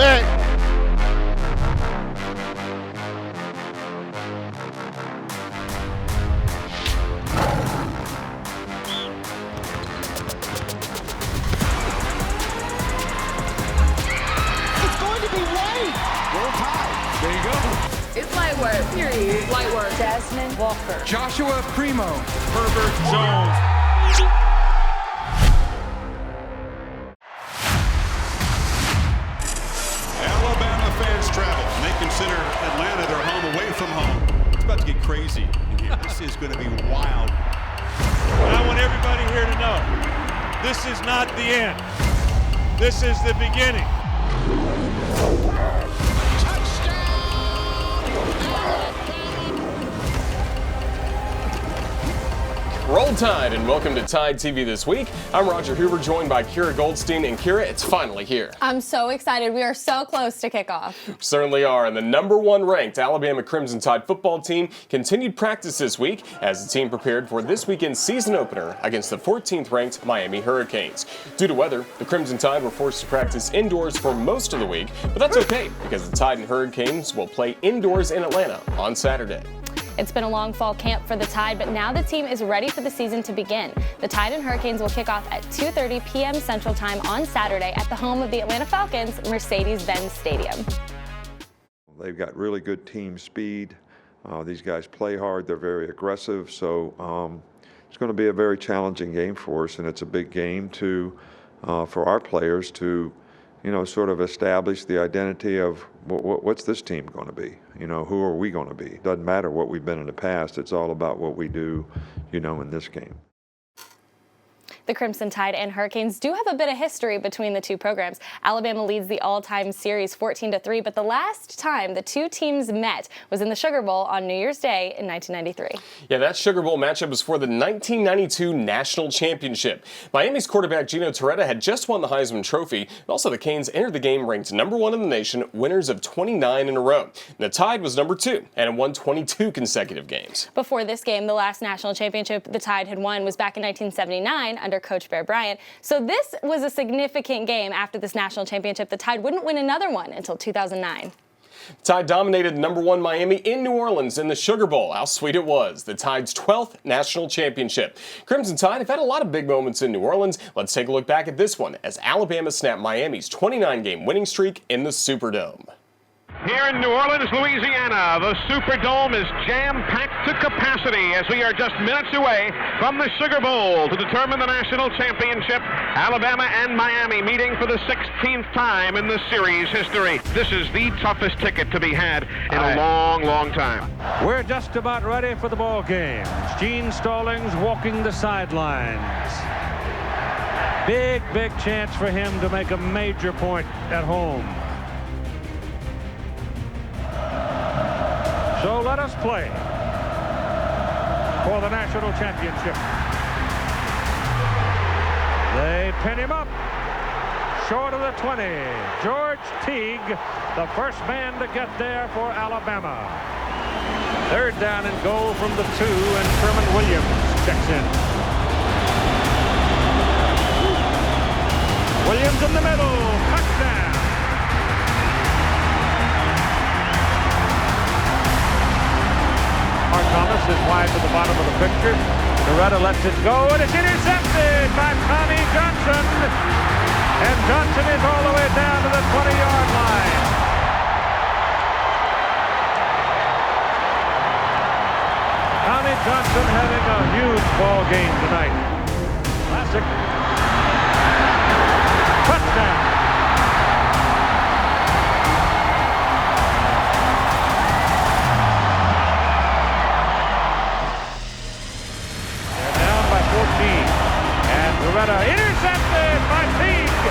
back. There you go. It's light work, period. Light work. Jasmine Walker. Joshua Primo. Herbert Jones. Alabama fans travel, and they consider Atlanta their home away from home. It's about to get crazy in here. This is going to be wild. I want everybody here to know, this is not the end. This is the beginning. Roll Tide and welcome to Tide TV this week. I'm Roger Hoover, joined by Kira Goldstein. And Kira, it's finally here. I'm so excited. We are so close to kickoff. Certainly are. And the #1 ranked Alabama Crimson Tide football team continued practice this week as the team prepared for this weekend's season opener against the 14th ranked Miami Hurricanes. Due to weather, the Crimson Tide were forced to practice indoors for most of the week, but that's okay because the Tide and Hurricanes will play indoors in Atlanta on Saturday. It's been a long fall camp for the Tide, but now the team is ready for the season to begin. The Tide and Hurricanes will kick off at 2:30 p.m. Central Time on Saturday at the home of the Atlanta Falcons, Mercedes-Benz Stadium. They've got really good team speed. These guys play hard. They're very aggressive. So it's going to be a very challenging game for us, and it's a big game for our players to, sort of establish the identity of what's this team going to be? Who are we going to be? Doesn't matter what we've been in the past. It's all about what we do, in this game. The Crimson Tide and Hurricanes do have a bit of history between the two programs. Alabama leads the all-time series 14-3, but the last time the two teams met was in the Sugar Bowl on New Year's Day in 1993. Yeah, that Sugar Bowl matchup was for the 1992 National Championship. Miami's quarterback Gino Torretta had just won the Heisman Trophy, and also the Canes entered the game ranked #1 in the nation, winners of 29 in a row. And the Tide was #2 and had won 22 consecutive games. Before this game, the last national championship the Tide had won was back in 1979 under Coach Bear Bryant. So this was a significant game. After this national championship, the Tide wouldn't win another one until 2009. Tide dominated #1 Miami in New Orleans in the Sugar Bowl. How sweet it was. The Tide's 12th national championship. Crimson Tide have had a lot of big moments in New Orleans. Let's take a look back at this one as Alabama snapped Miami's 29-game winning streak in the Superdome. Here in New Orleans, Louisiana, the Superdome is jam-packed to capacity as we are just minutes away from the Sugar Bowl to determine the national championship. Alabama and Miami meeting for the 16th time in the series history. This is the toughest ticket to be had in a long, long time. We're just about ready for the ball game. Gene Stallings walking the sidelines. Big chance for him to make a major point at home. So let us play for the national championship. They pin him up short of the 20. George Teague, the first man to get there for Alabama. 3rd down and goal from the 2, and Sherman Williams checks in. Williams in the middle, touchdown. Mark Thomas is wide to the bottom of the picture. Loretta lets it go, and it's intercepted by Tommy Johnson. And Johnson is all the way down to the 20-yard line. Tommy Johnson having a huge ball game tonight. Classic. Touchdown. Intercepted by Teague.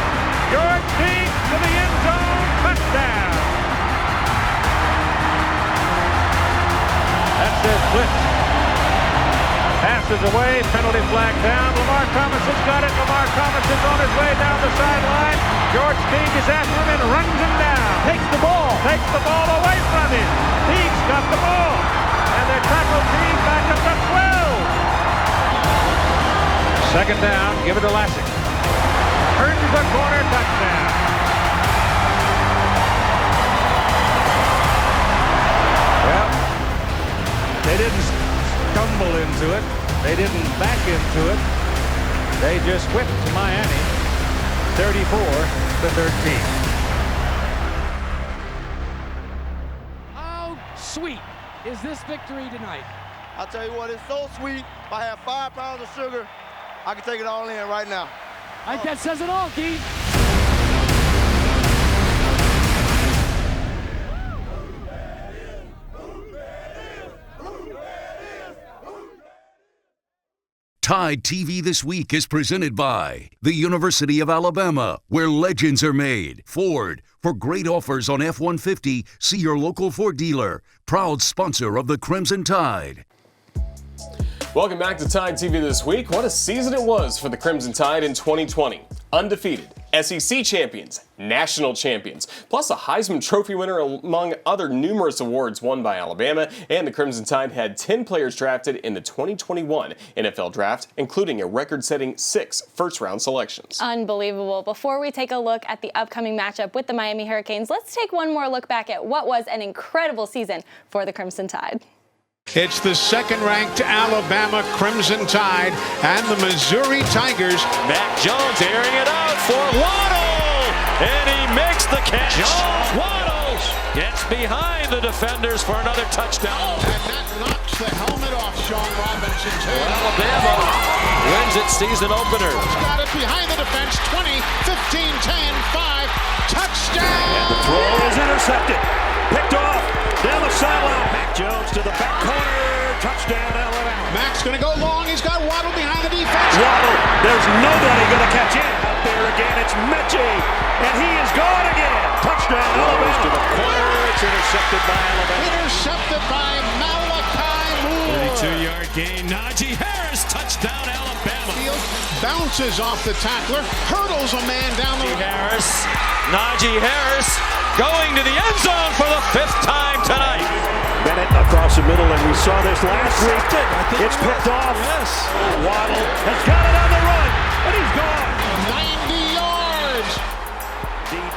George Teague to the end zone. Touchdown. That's it. Blitz. Passes away. Penalty flag down. Lamar Thomas has got it. Lamar Thomas is on his way down the sideline. George Teague is after him and runs him down. Takes the ball away from him. Teague's got the ball. And they tackle Teague back up to 12. 2nd down, give it to Lassick. Turns the corner, touchdown. didn't back into it. They just whipped Miami 34-13. How sweet is this victory tonight? I'll tell you what, it's so sweet. If I have 5 pounds of sugar, I can take it all in right now. I think that says it all, Keith. Tide TV This Week is presented by the University of Alabama, where legends are made. Ford, for great offers on F-150, see your local Ford dealer. Proud sponsor of the Crimson Tide. Welcome back to Tide TV This Week. What a season it was for the Crimson Tide in 2020. Undefeated, SEC champions, national champions, plus a Heisman Trophy winner among other numerous awards won by Alabama, and the Crimson Tide had 10 players drafted in the 2021 NFL Draft, including a record-setting 6 first-round selections. Unbelievable. Before we take a look at the upcoming matchup with the Miami Hurricanes, let's take one more look back at what was an incredible season for the Crimson Tide. It's the second-ranked Alabama Crimson Tide and the Missouri Tigers. Mac Jones airing it out for Waddle, and he makes the catch. Jones waddles, gets behind the defenders for another touchdown. And that knocks the helmet off Sean Robinson's head. Alabama wins its season opener. He's got it behind the defense, 20, 15, 10, 5, touchdown! And the throw is intercepted, picked off, down the sideline. Mac Jones to the back corner, touchdown Alabama. Mac's going to go long, he's got Waddle behind the defense. Waddle, there's nobody going to catch him. Out there again, it's Mechie, and he is gone again. Touchdown Alabama. To the corner, it's intercepted by Alabama. Intercepted by Malachi Moore. 32-yard gain, Najee Harris, touchdown Alabama. Field bounces off the tackler, hurdles a man down the Najee Harris going to the end zone for the 5th time tonight. Bennett across the middle, and we saw this last week. It's picked off. Yes. Waddle has got it on the run, and he's gone. 90 yards. Deep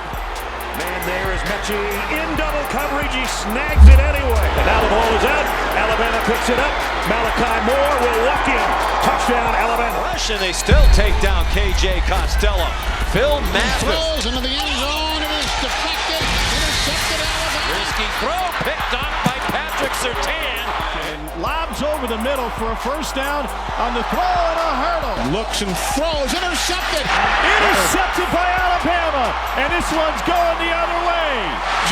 man there is Mechie in double coverage. He snags it anyway. And now the ball is out. Alabama picks it up. Malachi Moore will walk in. Touchdown Alabama. Rush, and they still take down KJ Costello. Phil Mathis throws into the end zone. It is deflected. Intercepted Alabama. Risky throw picked off by Patrick Surtain. And lobs over the middle for a first down on the throw and a hurdle. Looks and throws. Intercepted. Intercepted by Alabama. And this one's going the other way.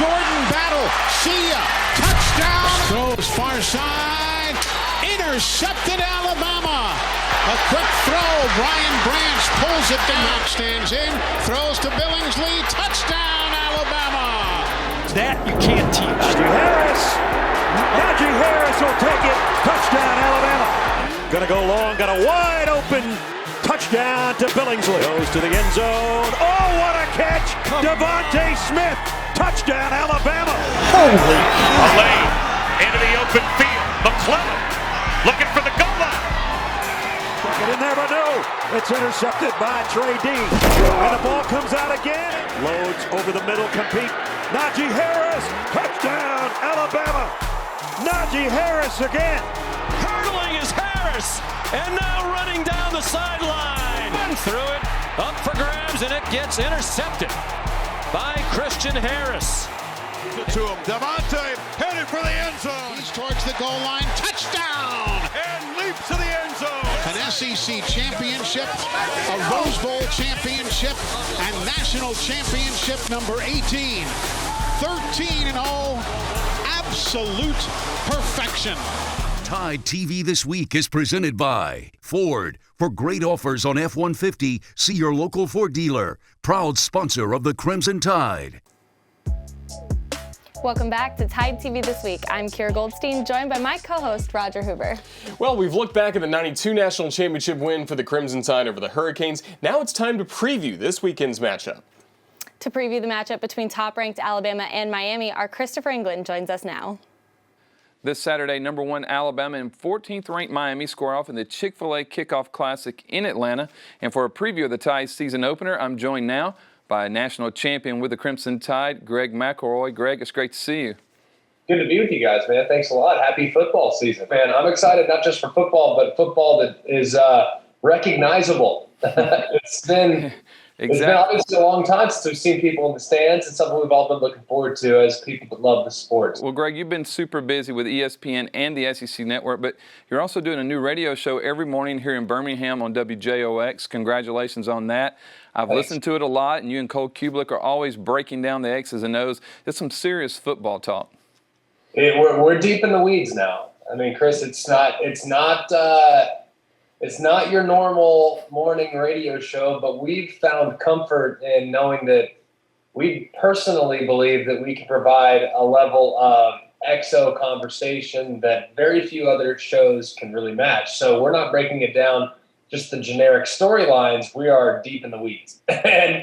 Jordan Battle. See ya. Touchdown. Throws far side. Intercepted Alabama. A quick throw. Brian Branch pulls it down. Mac stands in. Throws to Billingsley. Touchdown Alabama. That you can't teach. Najee Harris will take it. Touchdown Alabama. Gonna go long. Got a wide open touchdown to Billingsley. Goes to the end zone. Oh, what a catch. Devontae Smith. Touchdown Alabama. Holy. A lane into the open field. McClellan looking for the goal line. Get in there, but no. It's intercepted by Trey D. And the ball comes out again. Loads over the middle, compete. Najee Harris. Touchdown Alabama. Najee Harris again. Hurdling is Harris. And now running down the sideline. And threw it up for grabs, and it gets intercepted by Christian Harris. To him, Devontae headed for the end zone. He's towards the goal line. Touchdown! And leaps to the end zone. An SEC championship, a Rose Bowl championship, and national championship number 18. 13-0. Absolute perfection. Tide TV This Week is presented by Ford. For great offers on F-150, see your local Ford dealer. Proud sponsor of the Crimson Tide. Welcome back to Tide TV This Week. I'm Kira Goldstein, joined by my co-host, Roger Huber. Well, we've looked back at the '92 National Championship win for the Crimson Tide over the Hurricanes. Now it's time to preview this weekend's matchup. To preview the matchup between top-ranked Alabama and Miami, our Christopher England joins us now. This Saturday, number 1 Alabama and 14th-ranked Miami square off in the Chick-fil-A Kickoff Classic in Atlanta. And for a preview of the Tide's season opener, I'm joined now by national champion with the Crimson Tide, Greg McElroy. Greg, it's great to see you. Good to be with you guys, man. Thanks a lot. Happy football season, man. I'm excited not just for football, but football that is recognizable. It's been obviously a long time since we've seen people in the stands. It's something we've all been looking forward to as people that love the sport. Well, Greg, you've been super busy with ESPN and the SEC Network, but you're also doing a new radio show every morning here in Birmingham on WJOX. Congratulations on that. I've listened to it a lot, and you and Cole Kubelik are always breaking down the X's and O's. It's some serious football talk. We're deep in the weeds now. I mean, Chris, it's not your normal morning radio show, but we've found comfort in knowing that we personally believe that we can provide a level of XO conversation that very few other shows can really match. So we're not breaking it down just the generic storylines. We are deep in the weeds. And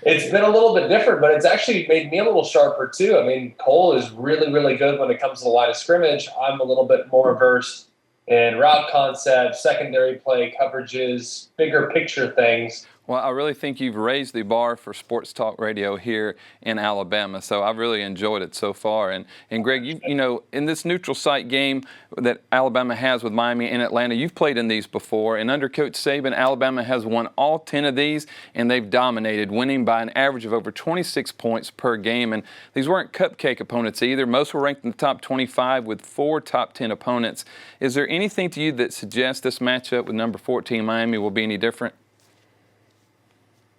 it's been a little bit different, but it's actually made me a little sharper too. I mean, Cole is really, really good when it comes to the line of scrimmage. I'm a little bit more versed in route concepts, secondary play coverages, bigger picture things. Well, I really think you've raised the bar for sports talk radio here in Alabama, so I've really enjoyed it so far. And Greg, you know, in this neutral site game that Alabama has with Miami and Atlanta, you've played in these before, and under Coach Saban, Alabama has won all 10 of these, and they've dominated, winning by an average of over 26 points per game. And these weren't cupcake opponents either. Most were ranked in the top 25 with 4 top 10 opponents. Is there anything to you that suggests this matchup with number 14 Miami will be any different?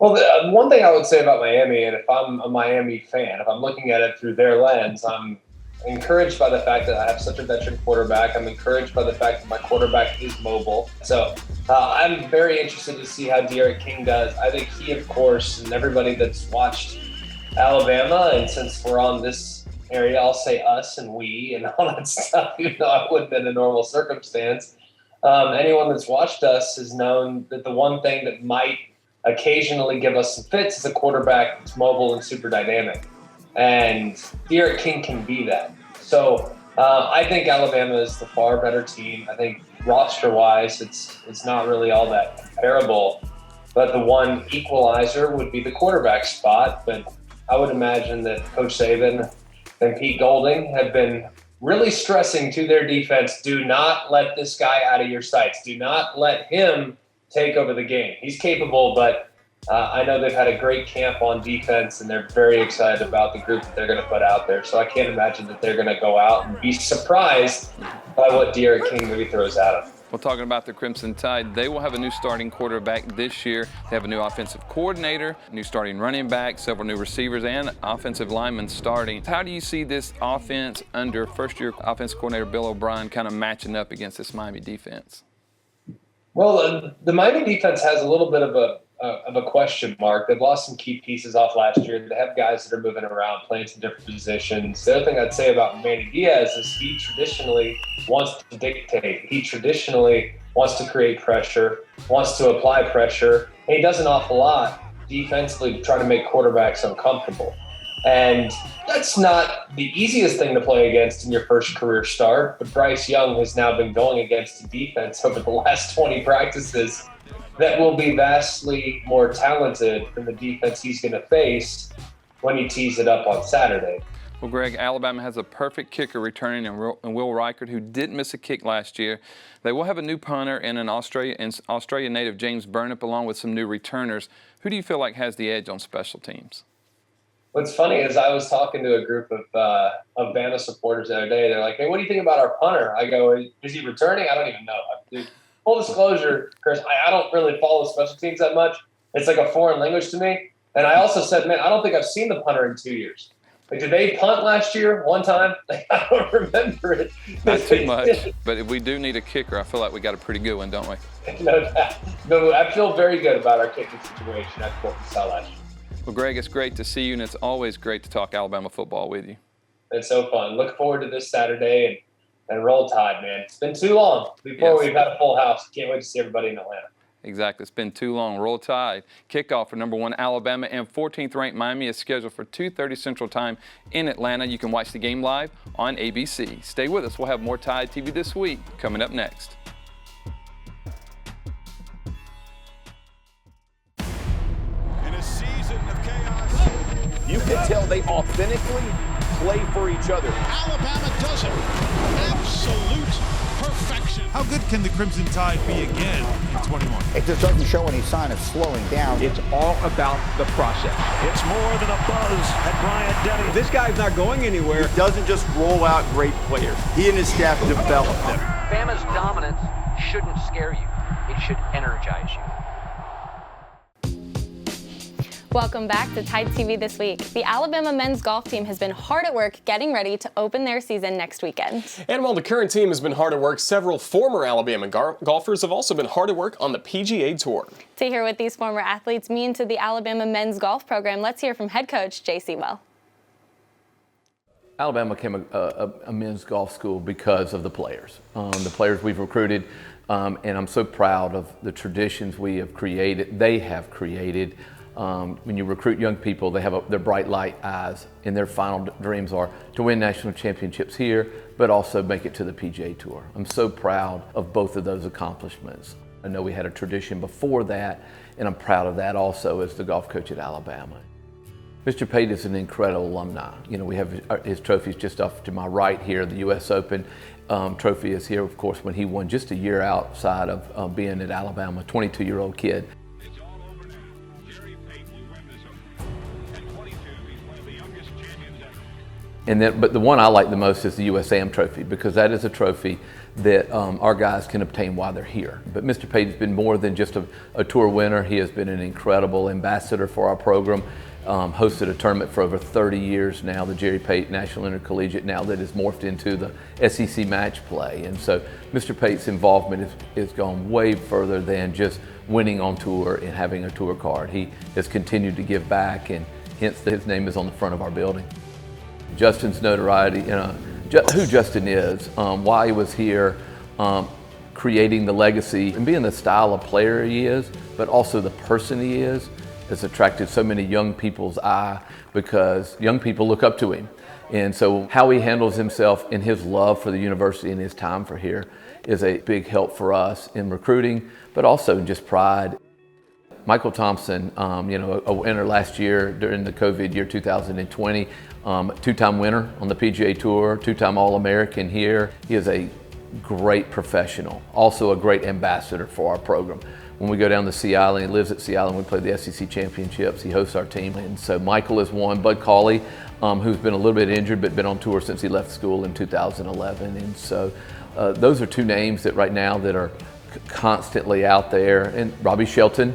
Well, the one thing I would say about Miami, and if I'm a Miami fan, if I'm looking at it through their lens, I'm encouraged by the fact that I have such a veteran quarterback. I'm encouraged by the fact that my quarterback is mobile. So I'm very interested to see how Derek King does. I think he, of course, and everybody that's watched Alabama, and since we're on this area, I'll say us and we and all that stuff, even though I wouldn't in a normal circumstance. Anyone that's watched us has known that the one thing that might occasionally give us some fits is a quarterback that's mobile and super dynamic. And Derek King can be that. So I think Alabama is the far better team. I think roster-wise, it's not really all that comparable. But the one equalizer would be the quarterback spot. But I would imagine that Coach Saban and Pete Golding have been really stressing to their defense, do not let this guy out of your sights. Do not let him take over the game. He's capable, but I know they've had a great camp on defense, and they're very excited about the group that they're going to put out there. So I can't imagine that they're going to go out and be surprised by what Derek King maybe throws at them. Well, talking about the Crimson Tide, they will have a new starting quarterback this year. They have a new offensive coordinator, new starting running back, several new receivers, and offensive linemen starting. How do you see this offense under first-year offensive coordinator Bill O'Brien kind of matching up against this Miami defense? Well, the Miami defense has a little bit of a question mark. They've lost some key pieces off last year. They have guys that are moving around, playing some different positions. The other thing I'd say about Manny Diaz is he traditionally wants to dictate. He traditionally wants to create pressure, wants to apply pressure. And he does an awful lot defensively to try to make quarterbacks uncomfortable. And that's not the easiest thing to play against in your first career start, but Bryce Young has now been going against a defense over the last 20 practices that will be vastly more talented than the defense he's going to face when he tees it up on Saturday. Well, Greg, Alabama has a perfect kicker returning in Will Reichert, who didn't miss a kick last year. They will have a new punter and an Australian native, James Burnip, along with some new returners. Who do you feel like has the edge on special teams? What's funny is I was talking to a group of Bama supporters the other day. They're like, hey, what do you think about our punter? I go, is he returning? I don't even know. Dude, full disclosure, Chris, I don't really follow special teams that much. It's like a foreign language to me. And I also said, man, I don't think I've seen the punter in 2 years. Like, did they punt last year one time? I don't remember it. Not too much, but if we do need a kicker, I feel like we got a pretty good one, don't we? No doubt. No, I feel very good about our kicking situation after what we saw last year. Well, Greg, it's great to see you, and it's always great to talk Alabama football with you. It's so fun. Look forward to this Saturday and roll Tide, man. It's been too long before we've had a full house. Can't wait to see everybody in Atlanta. Exactly. It's been too long. Roll Tide. Kickoff for number 1 Alabama and 14th ranked Miami is scheduled for 2:30 Central Time in Atlanta. You can watch the game live on ABC. Stay with us. We'll have more Tide TV this week coming up next. In a season of chaos, you can tell they authentically play for each other. Alabama does it. Absolute perfection. How good can the Crimson Tide be again in 21? It just doesn't show any sign of slowing down. It's all about the process. It's more than a buzz at Bryant-Denny. This guy's not going anywhere. He doesn't just roll out great players. He and his staff develop them. Bama's dominance shouldn't scare you. It should energize you. Welcome back to Tide TV This Week. The Alabama men's golf team has been hard at work getting ready to open their season next weekend. And while the current team has been hard at work, several former Alabama golfers have also been hard at work on the PGA Tour. To hear what these former athletes mean to the Alabama men's golf program, let's hear from head coach J.C. Well. Alabama became a men's golf school because of the players we've recruited, and I'm so proud of the traditions we have created, they have created. When you recruit young people, they have their bright light eyes, and their final dreams are to win national championships here, but also make it to the PGA Tour. I'm so proud of both of those accomplishments. I know we had a tradition before that, and I'm proud of that also as the golf coach at Alabama. Mr. Pate is an incredible alumni. You know, we have his trophies just off to my right here. The U.S. Open trophy is here, of course, when he won just a year outside of being at Alabama, 22-year-old kid. But the one I like the most is the USAM trophy, because that is a trophy that our guys can obtain while they're here. But Mr. Pate has been more than just a tour winner. He has been an incredible ambassador for our program. Hosted a tournament for over 30 years now, the Jerry Pate National Intercollegiate, now that has morphed into the SEC match play. And so Mr. Pate's involvement has gone way further than just winning on tour and having a tour card. He has continued to give back, and hence his name is on the front of our building. Justin's notoriety, who Justin is, why he was here, creating the legacy and being the style of player he is, but also the person he is, has attracted so many young people's eye, because young people look up to him. And so how he handles himself and his love for the university and his time for here is a big help for us in recruiting, but also in just pride. Michael Thompson, a winner last year during the COVID year 2020, two-time winner on the PGA Tour, two-time All-American here. He is a great professional, also a great ambassador for our program. When we go down to Sea Island, he lives at Sea Island, we play the SEC championships, he hosts our team. And so Michael is one. Bud Cauley, who's been a little bit injured but been on tour since he left school in 2011. And so those are two names that right now that are constantly out there. And Robbie Shelton,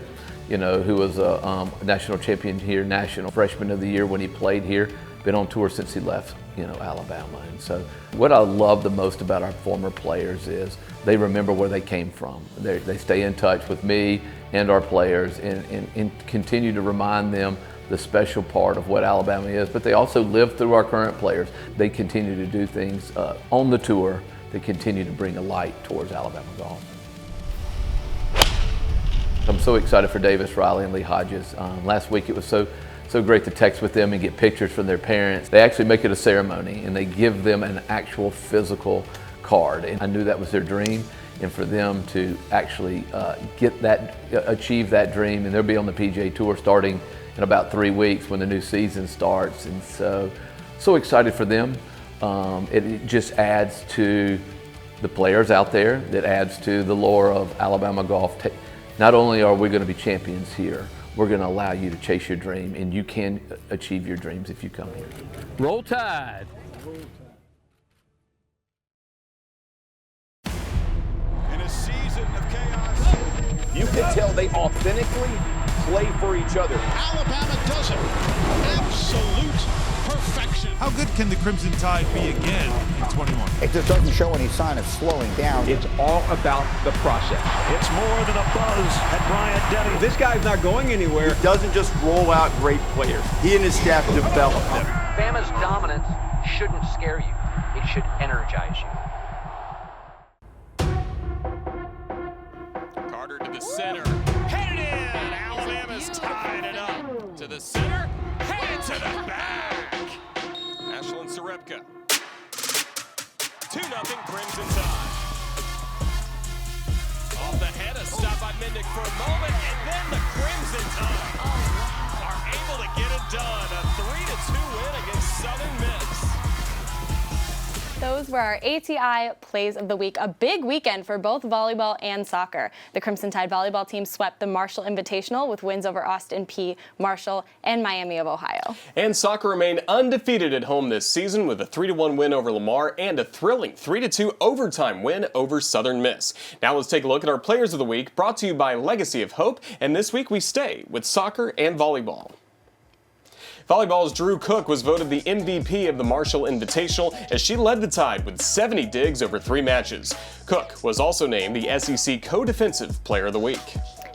who was a national champion here, national freshman of the year when he played here, been on tour since he left, Alabama. And so what I love the most about our former players is they remember where they came from. They stay in touch with me and our players and continue to remind them the special part of what Alabama is, but they also live through our current players. They continue to do things on the tour that continue to bring a light towards Alabama golf. I'm so excited for Davis, Riley, and Lee Hodges. Last week it was so great to text with them and get pictures from their parents. They actually make it a ceremony and they give them an actual physical card. And I knew that was their dream, and for them to actually achieve that dream, and they'll be on the PGA Tour starting in about 3 weeks when the new season starts. And so excited for them. It just adds to the players out there, that adds to the lore of Alabama golf. Not only are we going to be champions here, we're going to allow you to chase your dream, and you can achieve your dreams if you come here. Roll Tide. In a season of chaos, you can tell they authentically play for each other. Alabama does it. Absolute perfection. How good can the Crimson Tide be again in 21? It just doesn't show any sign of slowing down. It's all about the process. It's more than a buzz at Bryant-Denny. This guy's not going anywhere. He doesn't just roll out great players. He and his staff develop them. Bama's dominance shouldn't scare you. It should energize you. Carter to the center. Headed in. Alabama's tied it up. To the center. Headed to the back. Ashlyn Sarepka. 2-0 Crimson Tide. Off the head, a stop by Mendick for a moment, and then the Crimson Tide are able to get it done. A 3-2 win against Southern Miss. Those were our ATI Plays of the Week. A big weekend for both volleyball and soccer. The Crimson Tide volleyball team swept the Marshall Invitational with wins over Austin P, Marshall, and Miami of Ohio. And soccer remained undefeated at home this season with a 3-1 win over Lamar and a thrilling 3-2 overtime win over Southern Miss. Now let's take a look at our Players of the Week, brought to you by Legacy of Hope. And this week we stay with soccer and volleyball. Volleyball's Drew Cook was voted the MVP of the Marshall Invitational as she led the Tide with 70 digs over 3 matches. Cook was also named the SEC Co-Defensive Player of the Week.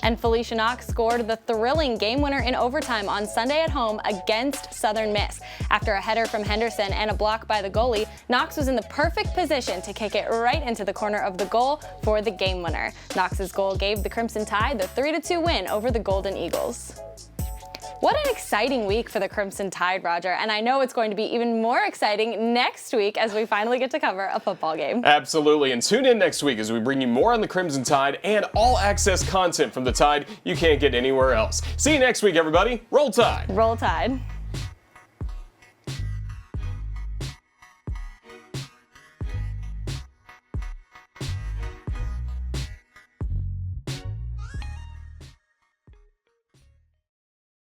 And Felicia Knox scored the thrilling game winner in overtime on Sunday at home against Southern Miss. After a header from Henderson and a block by the goalie, Knox was in the perfect position to kick it right into the corner of the goal for the game winner. Knox's goal gave the Crimson Tide the 3-2 win over the Golden Eagles. What an exciting week for the Crimson Tide, Roger, and I know it's going to be even more exciting next week as we finally get to cover a football game. Absolutely, and tune in next week as we bring you more on the Crimson Tide and all-access content from the Tide you can't get anywhere else. See you next week, everybody. Roll Tide! Roll Tide.